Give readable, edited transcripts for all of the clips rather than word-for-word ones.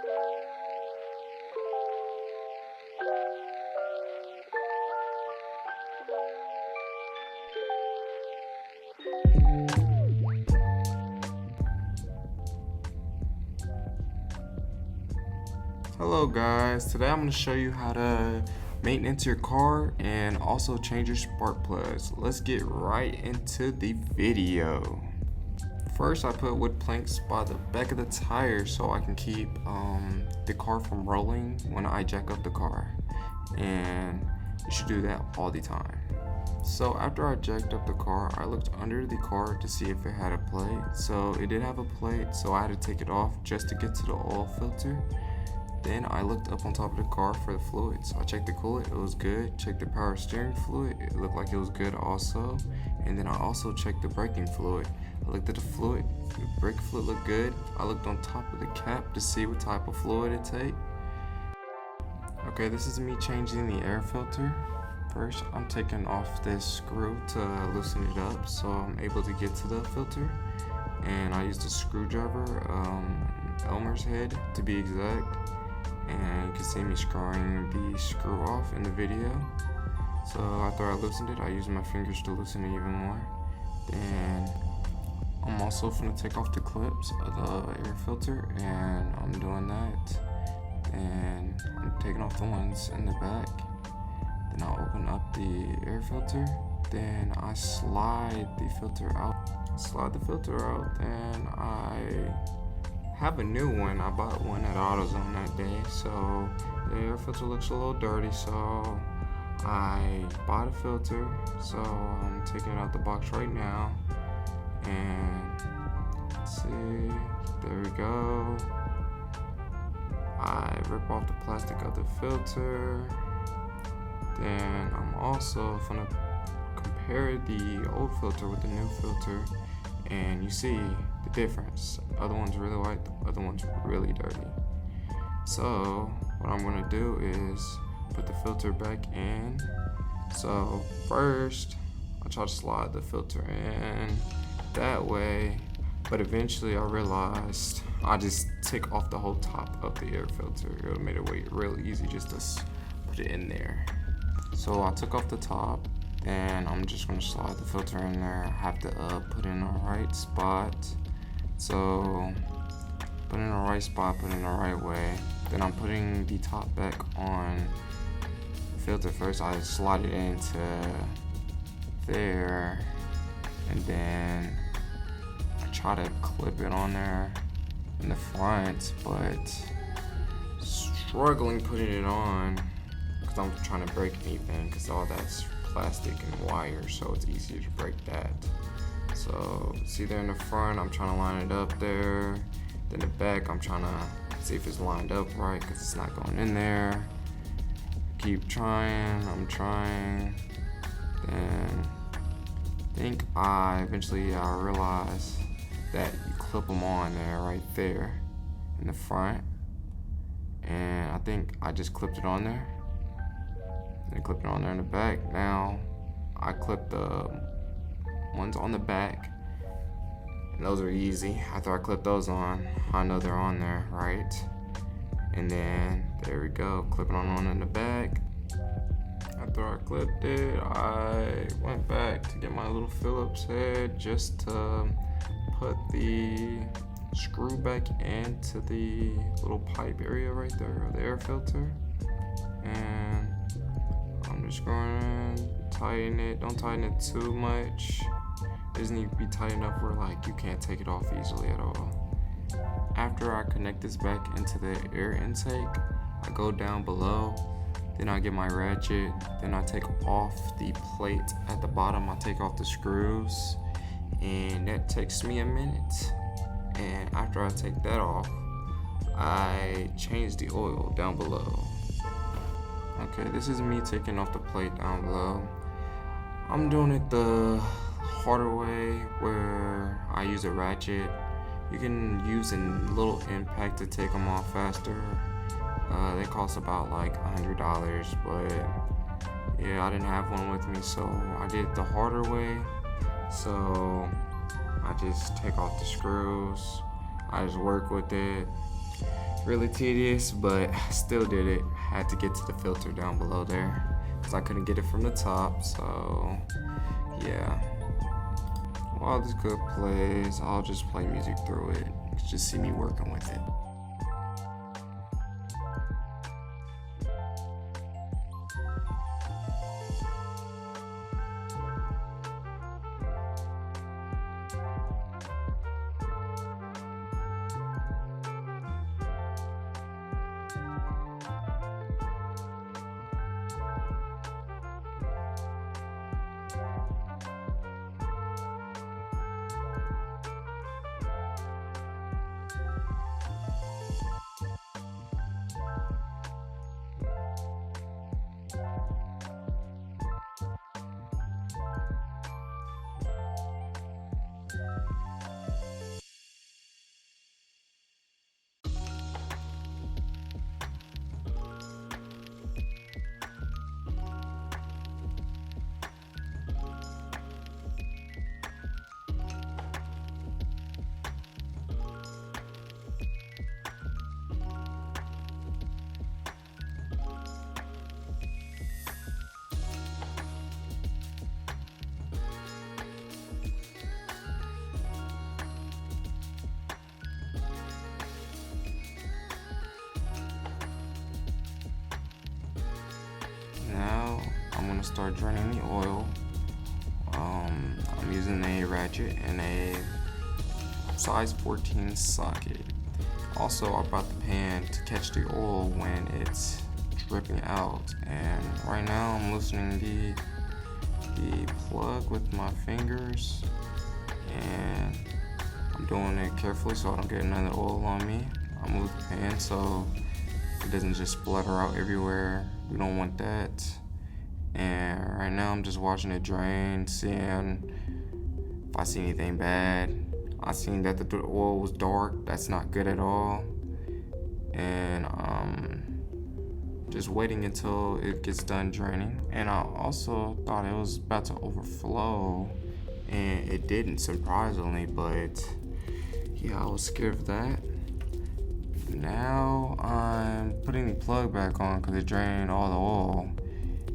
Hello guys, today I'm going to show you how to maintenance your car and also change your spark plugs. Let's get right into the video. First, I put wood planks by the back of the tire so I can keep the car from rolling when I jack up the car, and you should do that all the time. So after I jacked up the car, I looked under the car to see if it had a plate. So it did have a plate, so I had to take it off just to get to the oil filter. Then I looked up on top of the car for the fluid. So I checked the coolant, it was good. Checked the power steering fluid, it looked like it was good also. And then I also checked the braking fluid. I looked at the fluid, the brake fluid looked good. I looked on top of the cap to see what type of fluid it take. Okay, this is me changing the air filter. First, I'm taking off this screw to loosen it up so I'm able to get to the filter. And I used a screwdriver, Elmer's head to be exact. And you can see me screwing the screw off in the video. So after I loosened it, I used my fingers to loosen it even more. Then I'm also going to take off the clips of the air filter, and I'm doing that. And I'm taking off the ones in the back. Then I'll open up the air filter. Then I slide the filter out. And I have a new one. I bought one at AutoZone that day, so the air filter looks a little dirty, so I bought a filter. So I'm taking it out the box right now, and let's see, there we go. I rip off the plastic of the filter. Then I'm also gonna compare the old filter with the new filter, and you see the difference. The other one's really white, the other one's really dirty. So what I'm gonna do is put the filter back in. So first I try to slide the filter in that way, but eventually I realized I just take off the whole top of the air filter. It made it real easy just to put it in there. So I took off the top, and I'm just gonna slide the filter in there. I have to put it in the right spot. So put it in the right spot, put it in the right way. Then I'm putting the top back on the filter. First I slide it into there, and then I try to clip it on there in the front, but struggling putting it on because I'm trying to break anything, because all that's plastic and wire, so it's easier to break that. So see there in the front, I'm trying to line it up there. Then the back, I'm trying to see if it's lined up right, because it's not going in there. Keep trying, I'm trying. Then I think eventually I realized that you clip them on there, right there in the front. And I think I just clipped it on there. Then clip it on there in the back. Now I clip the ones on the back, and those are easy. After I clip those on, I know they're on there, right? And then there we go, clip it on in the back. After I clipped it, I went back to get my little Phillips head just to put the screw back into the little pipe area right there of the air filter. And I'm just going to tighten it. Don't tighten it too much. It doesn't need to be tight enough where like you can't take it off easily at all. After I connect this back into the air intake, I go down below. Then I get my ratchet. Then I take off the plate at the bottom. I take off the screws, and that takes me a minute. And after I take that off, I change the oil down below. Okay, this is me taking off the plate down below. I'm doing it the harder way, where I use a ratchet. You can use a little impact to take them off faster. They cost about like $100, but yeah, I didn't have one with me, so I did it the harder way. So I just take off the screws, I just work with it. really tedious, but still did it. Had to get to the filter down below there because I couldn't get it from the top. So yeah, while this good plays, I'll just play music through it. Just see me working with it. Now I'm gonna start draining the oil. I'm using a ratchet and a size 14 socket. Also, I brought the pan to catch the oil when it's dripping out. And right now I'm loosening the plug with my fingers, and I'm doing it carefully so I don't get another oil on me. I move the pan so it doesn't just splatter out everywhere. We don't want that. And right now I'm just watching it drain, seeing if I see anything bad. I seen that the oil was dark. That's not good at all. And just waiting until it gets done draining. And I also thought it was about to overflow, and it didn't, surprisingly, but yeah, I was scared of that. Now I'm putting the plug back on because it drained all the oil.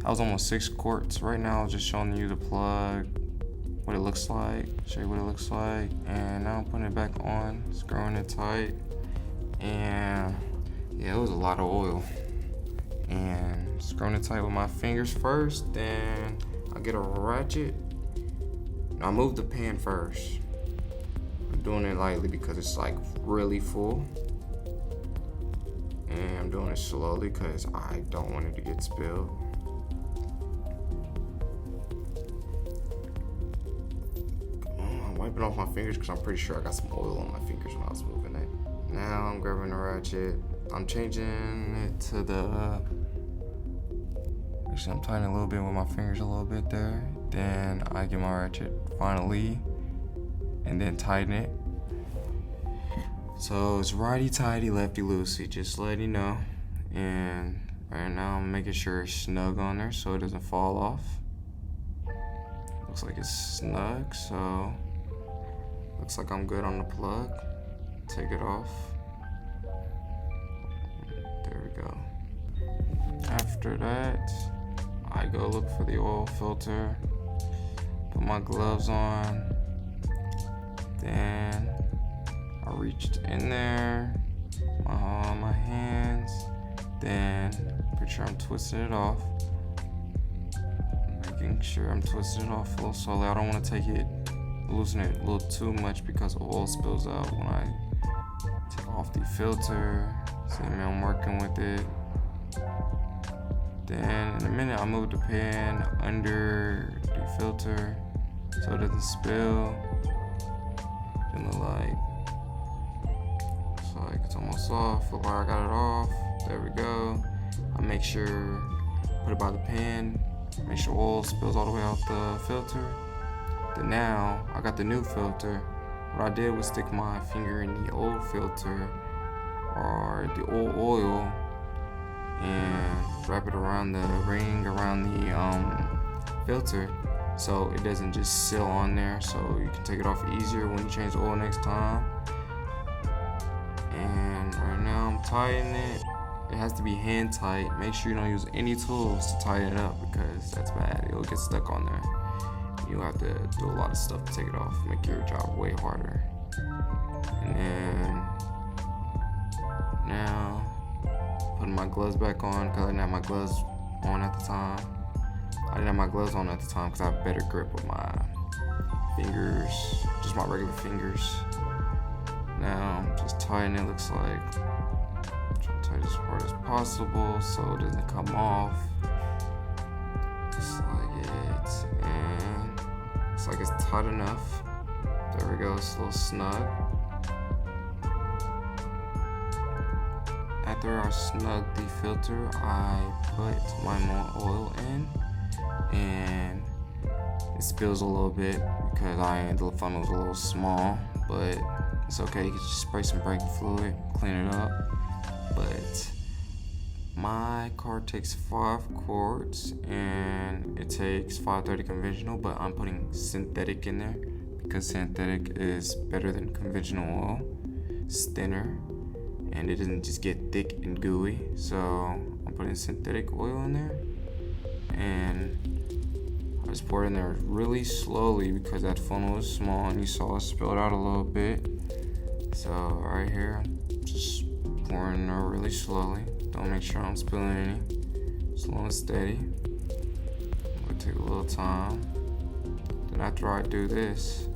That was almost 6 quarts. Right now I'm just showing you the plug, what it looks like, show you what it looks like, and now I'm putting it back on, screwing it tight, and yeah, it was a lot of oil. And screwing it tight with my fingers first, then I get a ratchet. I move the pan first. I'm doing it lightly because it's like really full. And I'm doing it slowly because I don't want it to get spilled. I'm wiping off my fingers because I'm pretty sure I got some oil on my fingers when I was moving it. Now I'm grabbing the ratchet. I'm changing it to the... Actually, I'm tightening a little bit with my fingers a little bit there. Then I get my ratchet finally, and then tighten it. So it's righty-tighty, lefty-loosey, just letting you know. And right now I'm making sure it's snug on there so it doesn't fall off. Looks like it's snug, so looks like I'm good on the plug. Take it off. There we go. After that, I go look for the oil filter, put my gloves on, then I reached in there, my hands, then pretty sure I'm twisting it off. Making sure I'm twisting it off a little slowly. I don't want to take it, loosen it a little too much because oil spills out when I take off the filter. See me, I'm working with it. Then in a minute, I move the pan under the filter so it doesn't spill. Then look like it's almost off. Look like I got it off. There we go. I make sure, put it by the pan, make sure oil spills all the way out the filter. Then now I got the new filter. What I did was stick my finger in the old filter or the old oil and wrap it around the ring around the filter so it doesn't just seal on there, so you can take it off easier when you change the oil next time. And right now I'm tighten it, it has to be hand tight. Make sure you don't use any tools to tighten it up because that's bad. It'll get stuck on there. You'll have to do a lot of stuff to take it off, make your job way harder. And then now putting my gloves back on because I didn't have my gloves on at the time. Because I have better grip with my fingers, just my regular fingers. Now just tighten it, looks like. Try to tighten as hard as possible so it doesn't come off. Just like it. And looks like it's tight enough. There we go, it's a little snug. After I snug the filter, I put my more oil in, and it spills a little bit because the funnel's a little small, but it's okay. You can just spray some brake fluid, clean it up. But my car takes 5 quarts and it takes 530 conventional, but I'm putting synthetic in there because synthetic is better than conventional oil. It's thinner and it doesn't just get thick and gooey. So I'm putting synthetic oil in there, and I just pour it in there really slowly because that funnel is small and you saw it spilled out a little bit. So right here, I'm just pouring in there really slowly. Don't make sure I'm spilling any. Slow and steady. I'm gonna take a little time. Then after I do this,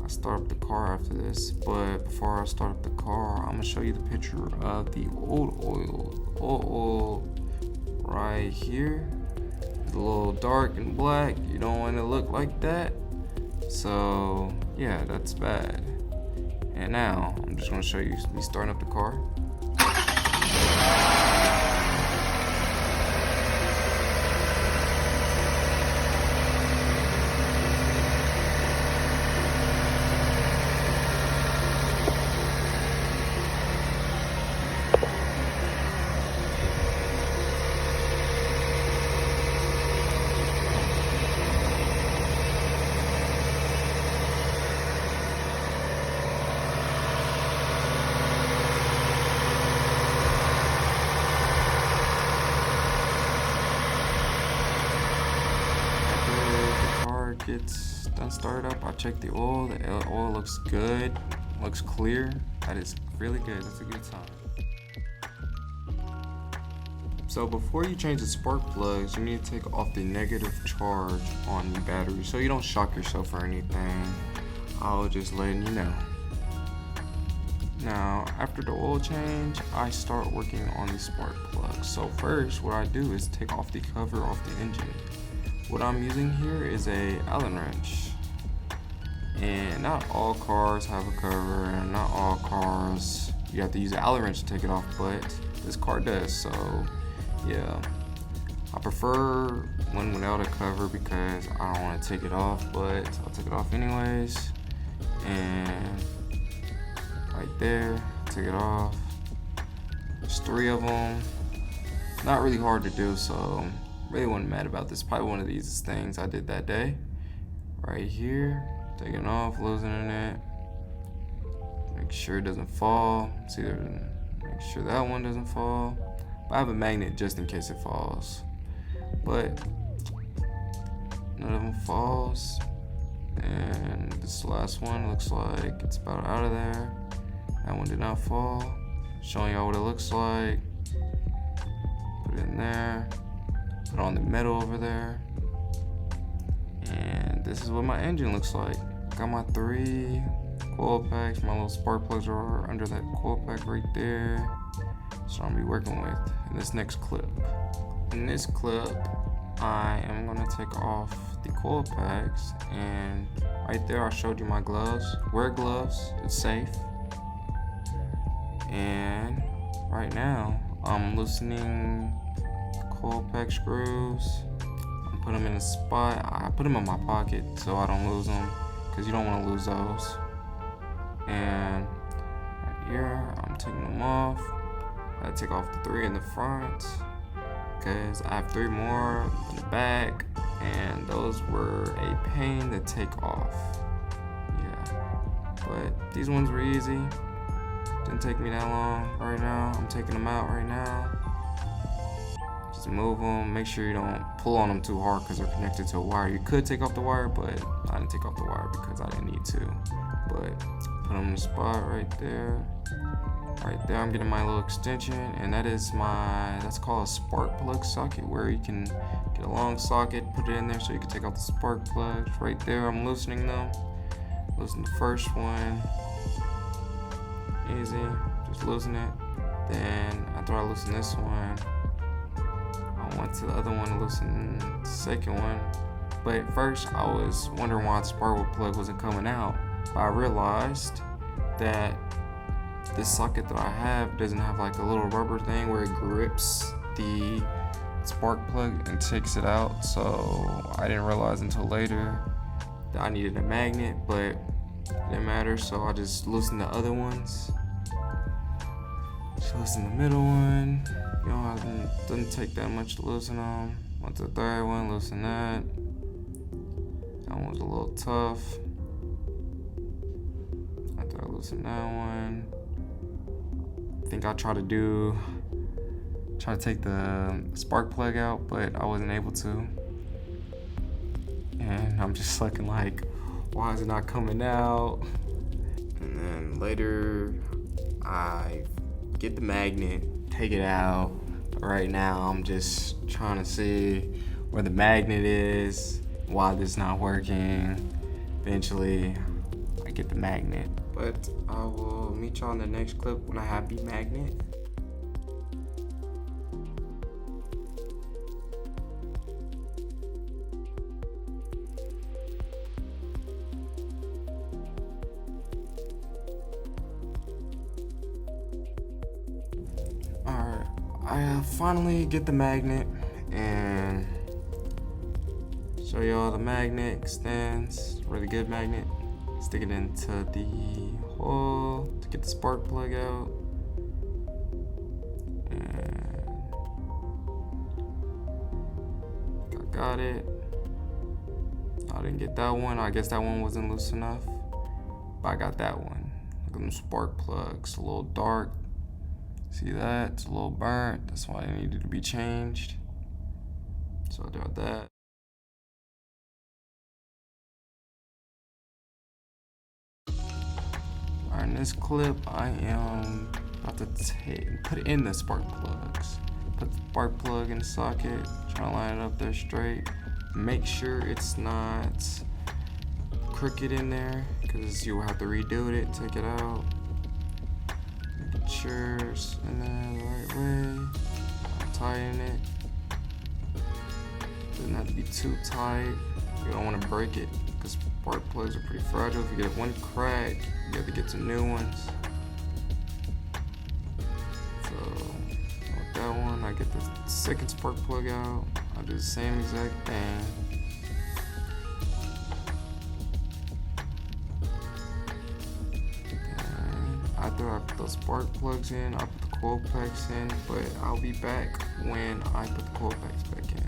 I start up the car after this. But before I start up the car, I'm gonna show you the picture of the old oil. Old oil right here. It's a little dark and black. You don't want it to look like that. So yeah, that's bad. And now I'm just gonna show you me starting up the car. Gets done started up, I check the oil. The oil looks good, looks clear. That is really good. That's a good sign. So before you change the spark plugs, you need to take off the negative charge on the battery so you don't shock yourself or anything. I'll just letting you know. Now after the oil change, I start working on the spark plug. So first what I do is take off the cover off the engine. What I'm using here is a Allen wrench, and not all cars have a cover, and not all cars you have to use an Allen wrench to take it off, but this car does. So yeah, I prefer one without a cover because I don't want to take it off, but I'll take it off anyways. And right there, take it off. There's 3 of them. Not really hard to do, so really wasn't mad about this. Probably one of these things I did that day. Right here, taking off, loosening it. Make sure it doesn't fall. Make sure that one doesn't fall. But I have a magnet just in case it falls. But none of them falls. And this last one looks like it's about out of there. That one did not fall. Showing y'all what it looks like. Put it in there. Put on the metal over there, and this is what my engine looks like. Got my 3 coil packs. My little spark plugs are under that coil pack right there. So I'm gonna be working with in this next clip. In this clip, I am gonna take off the coil packs, and right there I showed you my gloves. Wear gloves, it's safe. And right now I'm loosening coil pack screws. I put them in a spot. I put them in my pocket so I don't lose them, because you don't want to lose those. And right here, I'm taking them off. I take off the 3 in the front because I have 3 more in the back, and those were a pain to take off. Yeah, but these ones were easy. Didn't take me that long. Right now, I'm taking them out right now. Just move them. Make sure you don't pull on them too hard because they're connected to a wire. You could take off the wire, but I didn't take off the wire because I didn't need to. But put them in the spot right there. Right there, I'm getting my little extension, and that's called a spark plug socket, where you can get a long socket, put it in there so you can take out the spark plugs. Right there, I'm loosening them. Loosen the first one. Easy, just loosen it. Then after I loosen this one, I went to the other one to loosen the second one. But first, I was wondering why the spark plug wasn't coming out. But I realized that this socket that I have doesn't have like a little rubber thing where it grips the spark plug and takes it out. So I didn't realize until later that I needed a magnet, but it didn't matter. So I just loosened the other ones. Just loosen the middle one. You know, it doesn't take that much to loosen them. Went to the third one, loosen that. That one was a little tough. After I loosened that one, I think I tried to take the spark plug out, but I wasn't able to. And I'm just looking like, why is it not coming out? And then later, I get the magnet, take it out. Right now, I'm just trying to see where the magnet is, why this is not working. Eventually, I get the magnet. But I will meet y'all in the next clip when I have the magnet. Alright, I finally get the magnet and show y'all the magnet extends. Really good magnet. Stick it into the hole to get the spark plug out. And I got it. I didn't get that one. I guess that one wasn't loose enough. But I got that one. Look at them spark plugs. A little dark. See that? It's a little burnt. That's why it needed to be changed. So I did that. Alright, in this clip, I am about to put in the spark plugs. Put the spark plug in the socket, try to line it up there straight. Make sure it's not crooked in there, because you will have to redo it, take it out. Make sure it's in there the right way. Tighten it. Doesn't have to be too tight. You don't want to break it, because spark plugs are pretty fragile. If you get one crack, you have to get some new ones. So with that one, I get the second spark plug out. I do the same exact thing. And after I put those spark plugs in, I put the coil packs in, but I'll be back when I put the coil packs back in.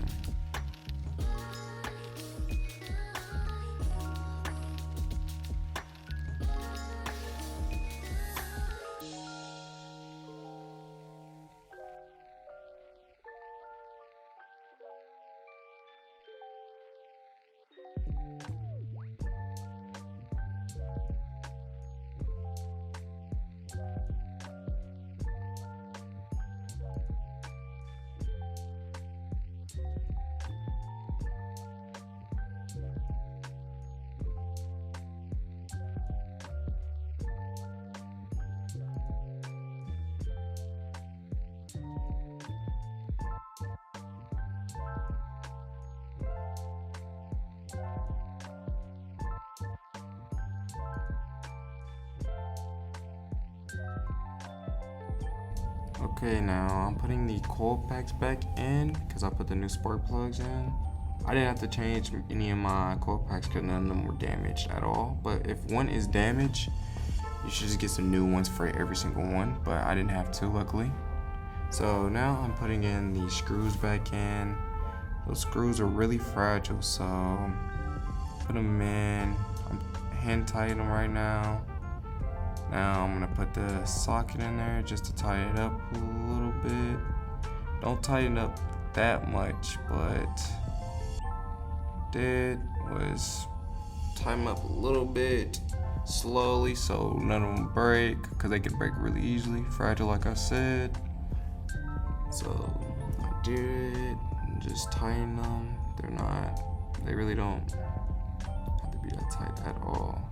Okay, now I'm putting the coil packs back in because I put the new spark plugs in. I didn't have to change any of my coil packs because none of them were damaged at all. But if one is damaged, you should just get some new ones for every single one. But I didn't have to, luckily. So now I'm putting in the screws back in. Those screws are really fragile, so put them in. I'm hand tightening them right now. Now I'm gonna put the socket in there just to tighten it up a little bit. Don't tighten up that much, but did was tighten up a little bit slowly so none of them break, because they can break really easily, fragile like I said. So I did it and just tighten them. They really don't have to be that tight at all.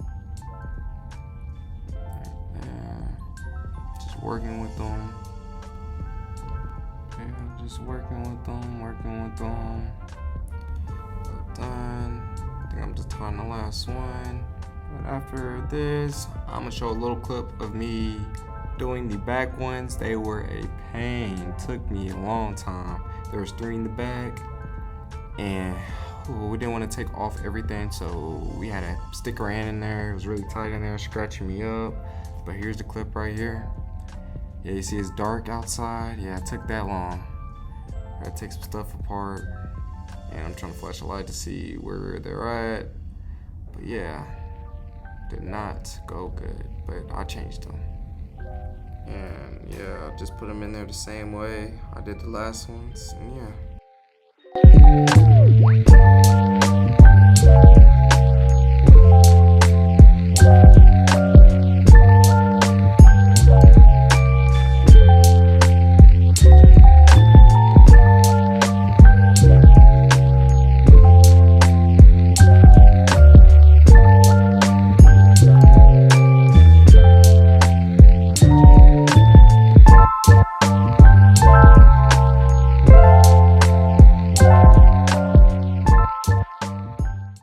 And just working with them. Okay, just working with them. Done. I think I'm just tying the last one. But after this, I'm gonna show a little clip of me doing the back ones. They were a pain. Took me a long time. There was 3 in the back, and we didn't want to take off everything, so we had a sticker in there. It was really tight in there, scratching me up. But here's the clip right here. Yeah, you see it's dark outside. Yeah, it took that long. I gotta take some stuff apart, and I'm trying to flash a light to see where they're at. But yeah, did not go good, but I changed them. And yeah, I just put them in there the same way I did the last ones, and yeah.